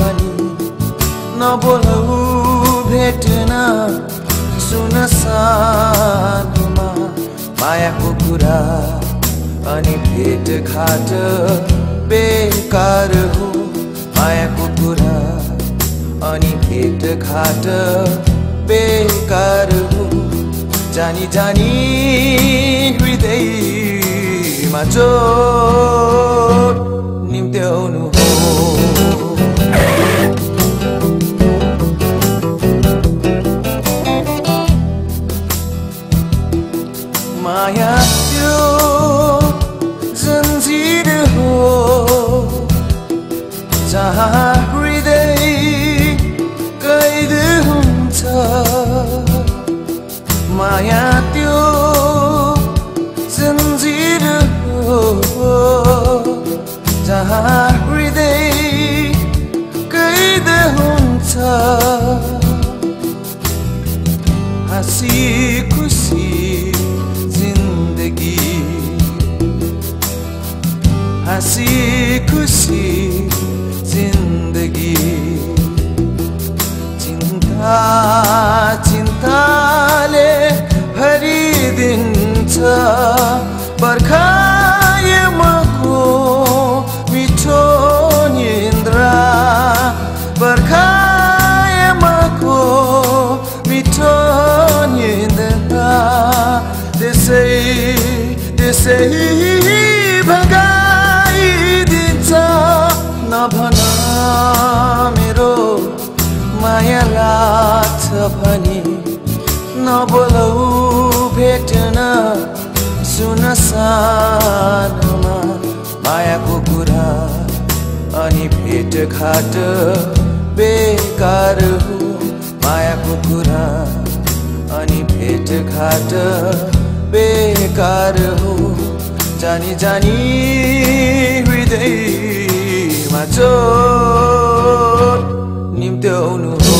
भनी नबोलौ भेट्न सुनसानमा मायाको कुरा अनि भेटघाट बेकार हो मायाको कुरा अनि भेटघाट बेकार हो जानी जानी हृदयमा चोट निम्त्याउनु हो माया त्यो जन्जिर हो जहाँ हृदय कैद हुन्छ माया त्यो जन्जिर हो जहाँ हृदय कैद हुन्छ हाँसी खुसी जिन्दगी हाँसी खुसी जिन्दगी चिन्ता चिन्ताले भरिदिन्छ बर्खायमको मिठो निन्द्रा बर्खायमको मिठो निन्द्रा त्यसै त्यसै भगाइदिन्छ नभन मेरो माया लाग्छ भनी नबोलौ भेट्न सुनसानमा मायाको कुरा अनि भेटघाट बेकार हो मायाको कुरा अनि भेटघाट बेकार हो जानी जानी हृदयमा चोट निम्त्याउनु हो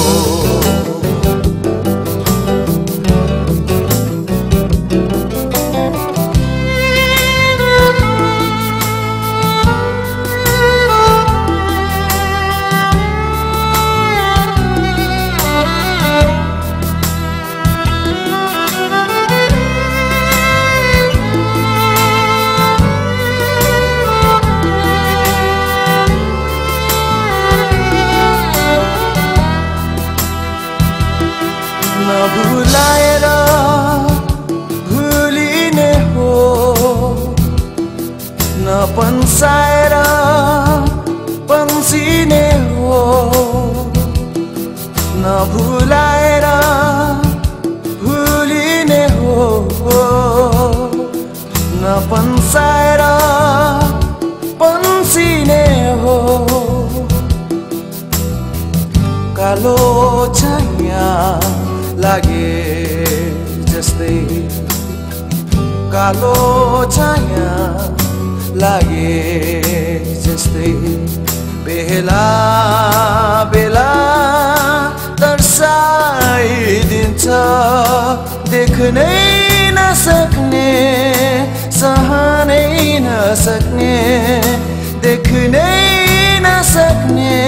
नभुलाएर भुलिने हो नपन्साएर पन्सिने हो नभुलाएर भुलिने हो नपन्साएर पन्सिने हो कालो छाया लागे जस्तै कालो छाया लागे जस्तै बेला बेला तर्साइदिन्छ देख्नै नसक्ने सहनै नसक्ने देख्नै नसक्ने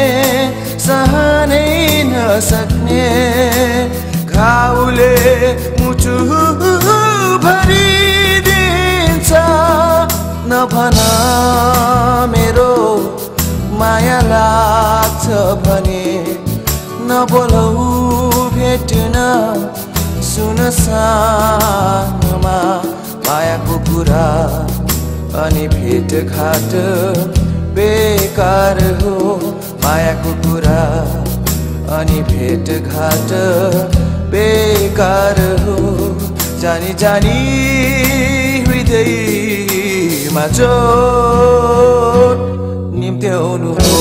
सहनै नसक्ने घाउले मुटु भरिदिन्छ नभन मेरो माया लाग्छ भने नबोलौ भेट्न सुनसानमा मायाको कुरा अनि भेटघाट बेकार हो मायाको कुरा अनि भेटघाट बेकार हो जानी जानी हृदयमा चोट निम्त्याउनु हो